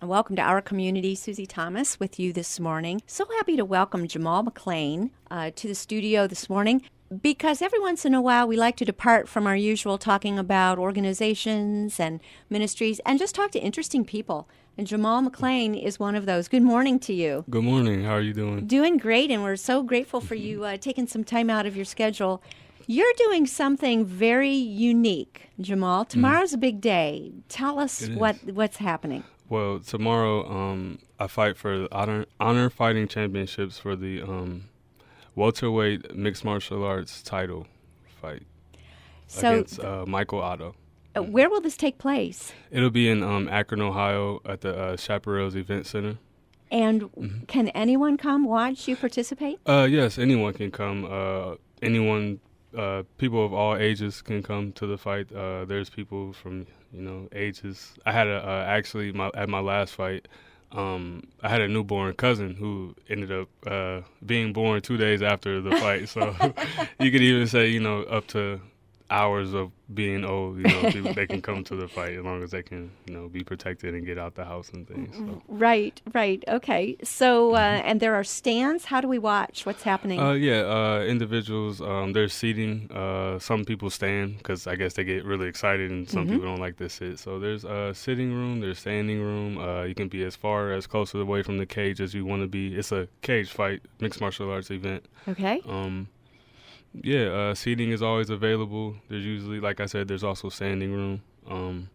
Welcome to our community. Susie Thomas with you this morning. So happy to welcome Jamal McClain to the studio this morning, because every once in a while we like to depart from our usual talking about organizations and ministries and just talk to interesting people. And Jamal McClain is one of those. Good morning to you. Good morning. How are you doing? Doing great, and we're so grateful for you taking some time out of your schedule. You're doing something very unique, Jamal. Tomorrow's a big day. Tell us what's happening. Well, tomorrow I fight for the honor fighting championships for the welterweight mixed martial arts title fight against Michael Otto. Where will this take place? It'll be in Akron, Ohio, at the Chaparrals Event Center. And can anyone come watch you participate? Yes, anyone can come. People of all ages can come to the fight. There's people from ages. I had at my last fight, I had a newborn cousin who ended up being born 2 days after the fight. So you could even say up to hours of being old, people, they can come to the fight as long as they can, be protected and get out the house and things. So. Right. Okay. So, and there are stands. How do we watch? What's happening? Individuals, there's seating. Some people stand because I guess they get really excited, and some people don't like to sit. So there's sitting room, there's standing room. You can be as close away from the cage as you want to be. It's a cage fight, mixed martial arts event. Okay. Seating is always available. There's usually, like I said, there's also standing room.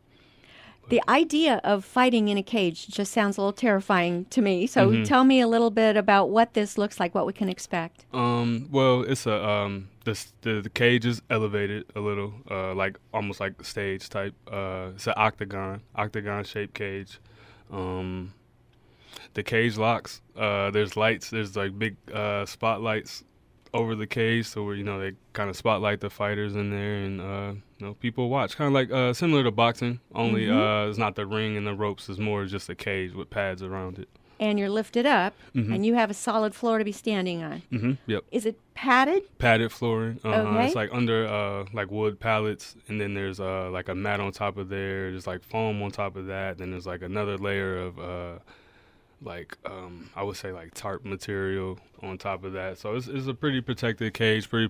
The idea of fighting in a cage just sounds a little terrifying to me. So tell me a little bit about what this looks like, what we can expect. Well, it's the cage is elevated a little, almost like stage type. It's an octagon-shaped cage. The cage locks. There's lights. There's like big spotlights over the cage, so where they kind of spotlight the fighters in there, and people watch, kind of like similar to boxing, only it's not the ring and the ropes, it's more just a cage with pads around it. And you're lifted up, and you have a solid floor to be standing on. Yep. Is it padded? Padded flooring. Okay. It's like under like wood pallets, and then there's like a mat on top of there. There's like foam on top of that. Then there's like another layer of I would say like tarp material on top of that. So it's a pretty protected cage, pretty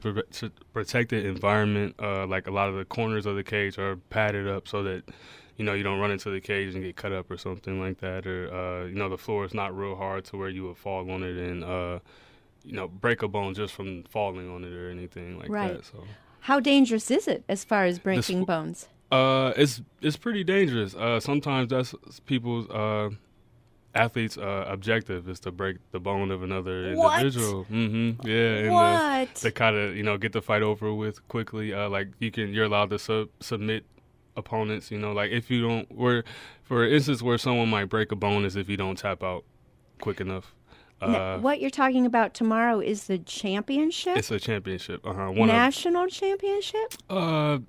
protected environment. Like a lot of the corners of the cage are padded up so that, you don't run into the cage and get cut up or something like that. Or, the floor is not real hard to where you would fall on it and, break a bone just from falling on it or anything like that. So how dangerous is it as far as breaking bones? It's pretty dangerous. Sometimes that's people's athletes' objective is to break the bone of another individual. Yeah, and to kind of get the fight over with quickly. You're allowed to submit opponents. Like if you don't, for instance, where someone might break a bone is if you don't tap out quick enough. Now, what you're talking about tomorrow is the championship? It's a championship. National championship?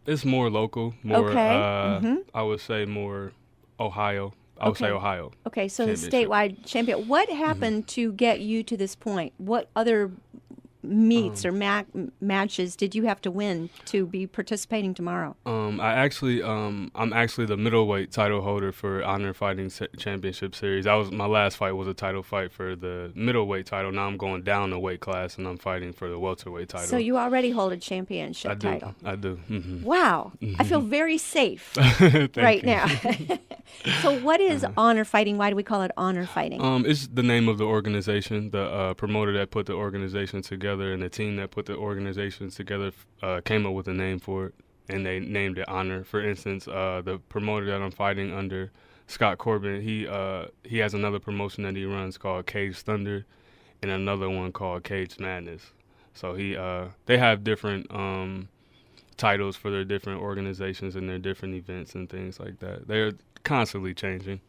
It's more local. More. Okay. I would say more Ohio. I would say Ohio. Okay, so the statewide champion. What happened to get you to this point? What other meets or matches did you have to win to be participating tomorrow? I'm actually the middleweight title holder for Honor Fighting Championship Series. My last fight was a title fight for the middleweight title. Now I'm going down a weight class and I'm fighting for the welterweight title. So you already hold a championship title. I do. Wow. I feel very safe right now. So what is honor fighting? Why do we call it honor fighting? It's the name of the organization, the promoter that put the organization together, and the team that put the organization together came up with a name for it, and they named it Honor. For instance, the promoter that I'm fighting under, Scott Corbin, he has another promotion that he runs called Cage Thunder, and another one called Cage Madness. So they have different titles for their different organizations and their different events and things like that. They're constantly changing.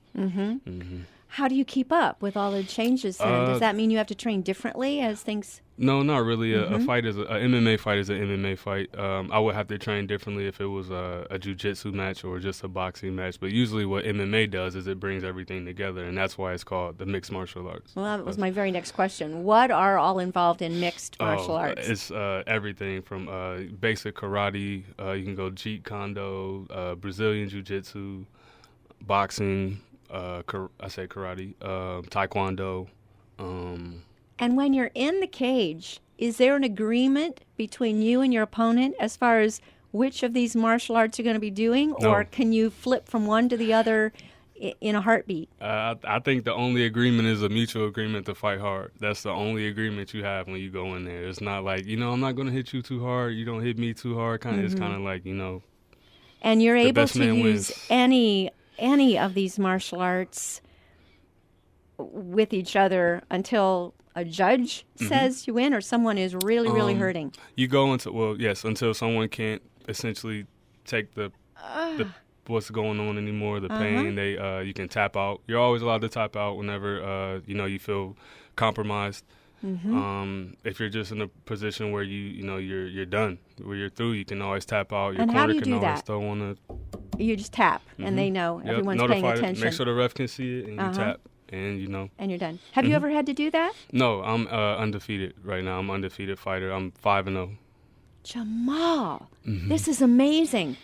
How do you keep up with all the changes then? Does that mean you have to train differently as things? No, not really. A fight is a MMA fight is an MMA fight. I would have to train differently if it was a jiu-jitsu match or just a boxing match. But usually what MMA does is it brings everything together, and that's why it's called the mixed martial arts. Well, that was my very next question. What are all involved in mixed martial arts? It's everything from basic karate. You can go Jeet Kune Do, Brazilian jiu-jitsu, boxing, I say karate, taekwondo. And when you're in the cage, is there an agreement between you and your opponent as far as which of these martial arts you're going to be doing? No. Or can you flip from one to the other in a heartbeat? I think the only agreement is a mutual agreement to fight hard. That's the only agreement you have when you go in there. It's not like, I'm not going to hit you too hard. You don't hit me too hard. It's kind of like, And you're the able best to man use wins. any of these martial arts with each other until a judge says you win or someone is really, really hurting. You go until someone can't essentially take the what's going on anymore, the pain. You can tap out. You're always allowed to tap out whenever you feel compromised. If you're just in a position where you're done, where you're through, you can always tap out. Your And how do corner you can do always that? throw on You just tap, and they know everyone's paying Notify it, attention. Make sure the ref can see it, and you tap, and And you're done. Have you ever had to do that? No, I'm undefeated right now. I'm an undefeated fighter. I'm 5-0. Jamal, this is amazing.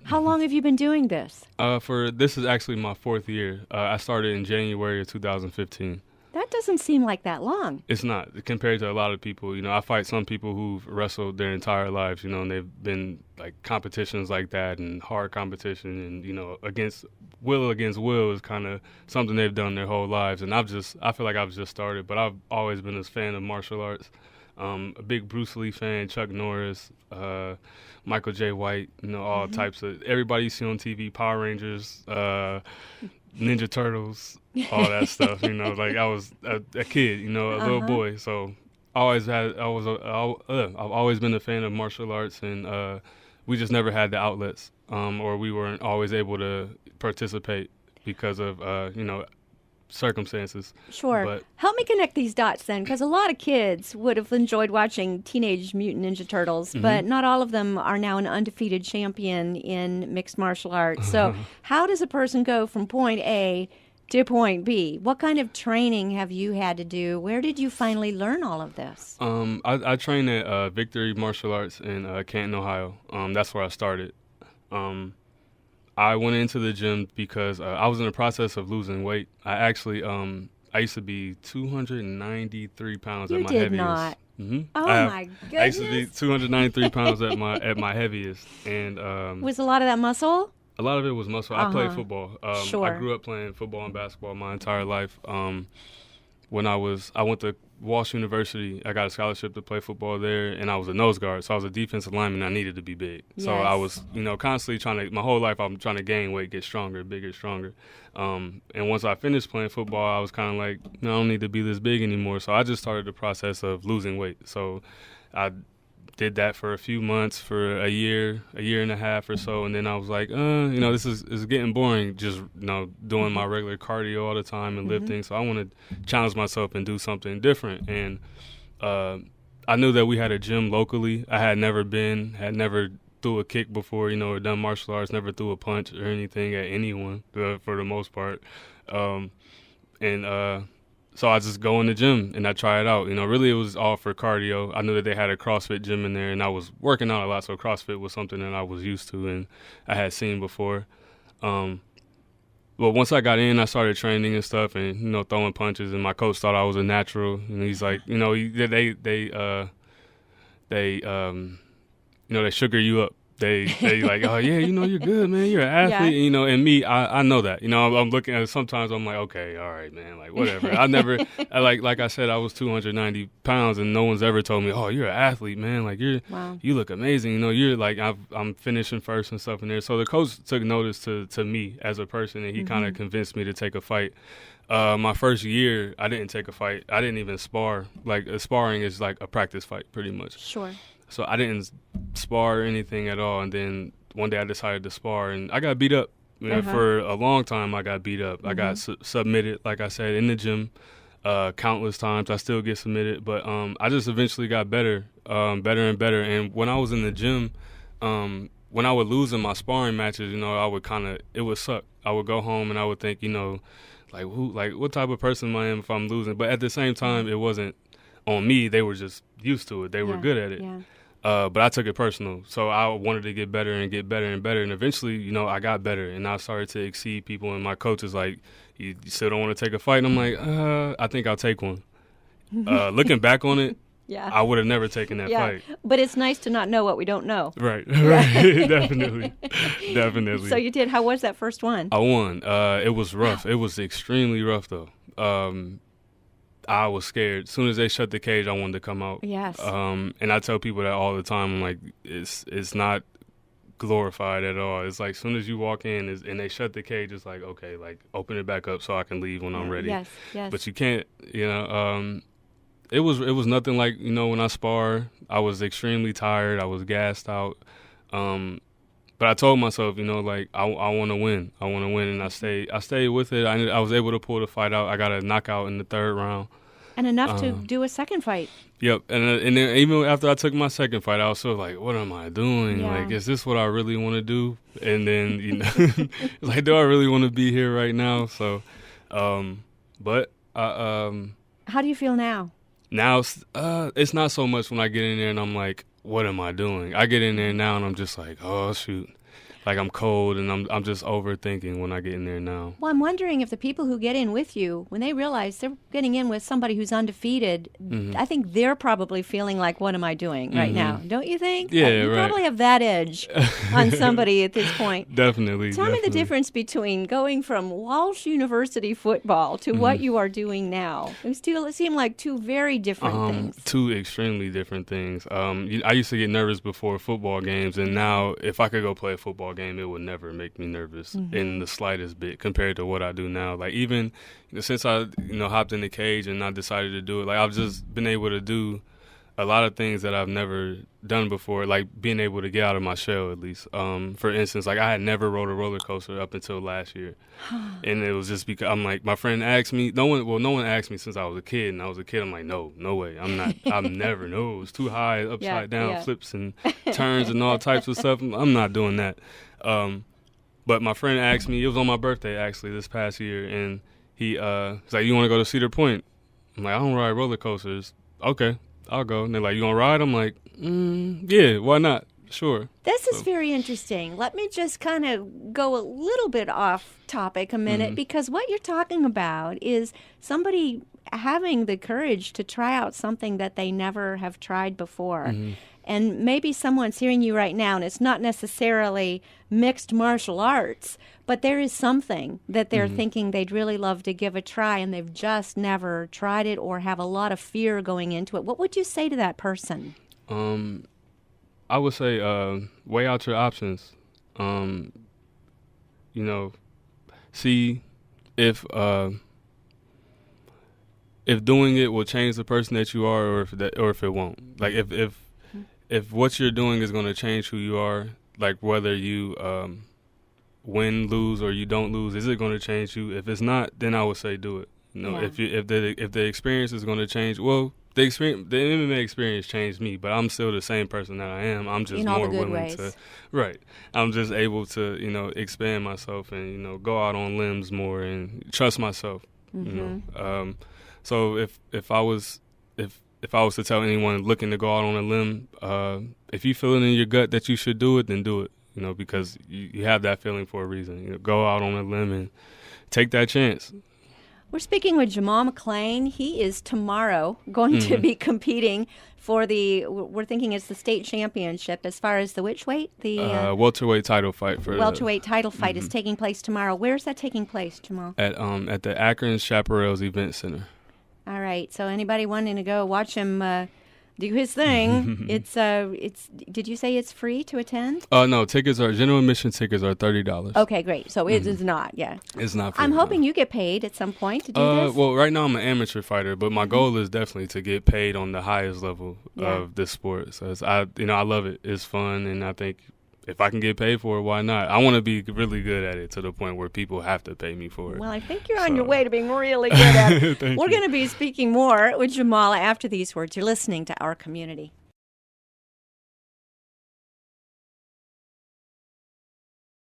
How long have you been doing this? This is actually my 4th year. I started in January of 2015. That doesn't seem like that long. It's not compared to a lot of people. I fight some people who've wrestled their entire lives. And they've been like competitions like that and hard competition, and against will is kind of something they've done their whole lives. And I feel like I've just started, but I've always been a fan of martial arts. A big Bruce Lee fan, Chuck Norris, Michael J. White, all types of everybody you see on TV, Power Rangers, Ninja Turtles, all that stuff. Like I was a kid, a little boy. So I've always been a fan of martial arts, and we just never had the outlets, or we weren't always able to participate because of circumstances. Sure. But help me connect these dots then, because a lot of kids would have enjoyed watching Teenage Mutant Ninja Turtles, but not all of them are now an undefeated champion in mixed martial arts. So how does a person go from point A to point B? What kind of training have you had to do? Where did you finally learn all of this? I trained at Victory Martial Arts in Canton, Ohio. That's where I started. I went into the gym because I was in the process of losing weight. I actually, I used to be 293 pounds at my heaviest. You did not. Oh my goodness! I used to be 293 pounds at my heaviest, and was a lot of that muscle? A lot of it was muscle. I played football. Sure. I grew up playing football and basketball my entire life. When I went to Walsh University. I got a scholarship to play football there, and I was a nose guard, so I was a defensive lineman. I needed to be big, so I was, constantly my whole life I'm trying to gain weight, get stronger, bigger, stronger. And once I finished playing football, I was kind of like, I don't need to be this big anymore. So I just started the process of losing weight. So I did that for a few months, for a year and a half or so, and then I was like, this is getting boring, just doing my regular cardio all the time and lifting. So I want to challenge myself and do something different. And I knew that we had a gym locally. I had never threw a kick before, or done martial arts, never threw a punch or anything at anyone for the most part. So I just go in the gym and I try it out. Really it was all for cardio. I knew that they had a CrossFit gym in there, and I was working out a lot, so CrossFit was something that I was used to and I had seen before. But once I got in, I started training and stuff, and throwing punches. And my coach thought I was a natural, and he's like, they sugar you up. They like, oh yeah, you're good, man. You're an athlete, And me, I know that. I'm looking at it. Sometimes I'm like, okay, all right, man, like whatever. Like I said, I was 290 pounds, and no one's ever told me, oh, you're an athlete, man. Like you look amazing. You're like, I'm finishing first and stuff in there. So the coach took notice to me as a person, and he kind of convinced me to take a fight. My first year, I didn't take a fight. I didn't even spar. Like sparring is like a practice fight, pretty much. Sure. So I didn't spar or anything at all. And then one day I decided to spar, and I got beat up. For a long time, I got beat up. I got submitted, like I said, in the gym countless times. I still get submitted. But I just eventually got better and better. And when I was in the gym, when I would lose in my sparring matches, I would it would suck. I would go home and I would think, what type of person I am if I'm losing? But at the same time, it wasn't on me. They were just used to it. They were good at it. Yeah. But I took it personal. So I wanted to get better and get better and better. And eventually, you know, I got better and I started to exceed people. And my coach is like, you still don't want to take a fight? And I'm like, I think I'll take one. Looking back on it, Yeah. I would have never taken that fight. But it's nice to not know what we don't know. Right. Definitely. Definitely. So you did. How was that first one? I won. It was rough. It was extremely rough, though. I was scared. As soon as they shut the cage, I wanted to come out. Yes. And I tell people that all the time. I'm like, it's not glorified at all. It's like as soon as you walk in and they shut the cage, it's like, okay, like open it back up so I can leave when I'm ready. Yes, yes. But you can't, you know. It was nothing like, you know, when I spar, I was extremely tired. I was gassed out. But I told myself, you know, like I want to win. I want to win, and I stayed with it. I was able to pull the fight out. I got a knockout in the third round. And enough to do a second fight. Yep. And then even after I took my second fight, I was sort of like, what am I doing? Yeah. Like, is this what I really want to do? And then, you know, like, do I really want to be here right now? So, but how do you feel now? Now, it's not so much when I get in there and I'm like, what am I doing? I get in there now and I'm just like, oh, shoot. Like I'm cold and I'm just overthinking when I get in there now. Well, I'm wondering if the people who get in with you, when they realize they're getting in with somebody who's undefeated, I think they're probably feeling like, what am I doing right now? Don't you think? Yeah, you right. probably have that edge on somebody at this point. Definitely. Tell me the difference between going from Walsh University football to what you are doing now. It seem like two very different things. Two extremely different things. I used to get nervous before football games, and now if I could go play a football game, it would never make me nervous in the slightest bit compared to what I do now. Like even since I hopped in the cage and I decided to do it, like I've just been able to do a lot of things that I've never done before, like being able to get out of my shell at least. For instance, like I had never rode a roller coaster up until last year. And it was just because I'm like, my friend asked me, no one asked me since I was a kid, and I was a kid, I'm like, no way. I'm never, no, it's too high, upside down flips and turns and all types of stuff. I'm not doing that. But my friend asked me, it was on my birthday actually this past year, and he's like, you want to go to Cedar Point? I'm like, I don't ride roller coasters. Okay, I'll go. And they're like, you gonna ride? I'm like, yeah, why not? Sure. This is very interesting. Let me just kind of go a little bit off topic a minute, because what you're talking about is somebody having the courage to try out something that they never have tried before. And maybe someone's hearing you right now, and it's not necessarily mixed martial arts, but there is something that they're thinking they'd really love to give a try, and they've just never tried it or have a lot of fear going into it. What would you say to that person? I would say weigh out your options. See if doing it will change the person that you are, or if it won't. Like if what you're doing is going to change who you are, like whether you win, lose, or you don't lose, is it going to change you? If it's not, then I would say do it. If the experience is going to change, well, the MMA experience changed me, but I'm still the same person that I am. I'm just more willing to, right? I'm just able to, expand myself and go out on limbs more and trust myself. So if I was to tell anyone looking to go out on a limb, if you feel it in your gut that you should do it, then do it. Because you have that feeling for a reason. Go out on a limb and take that chance. We're speaking with Jamal McClain. He is tomorrow going to be competing for we're thinking it's the state championship as far as the which weight? The welterweight title fight. Welterweight title fight is taking place tomorrow. Where is that taking place, Jamal? At the Akron Chaparrals Event Center. All right. So anybody wanting to go watch him do his thing, it's did you say it's free to attend? No, general admission tickets are $30. Okay, great. So it is not, It's not free. I'm hoping you get paid at some point to do this. Well, right now I'm an amateur fighter, but my goal is definitely to get paid on the highest level of this sport. So I love it. It's fun, and I think if I can get paid for it, why not? I want to be really good at it to the point where people have to pay me for it. Well, I think you're on your way to being really good at it. We're going to be speaking more with Jamal after these words. You're listening to Our Community.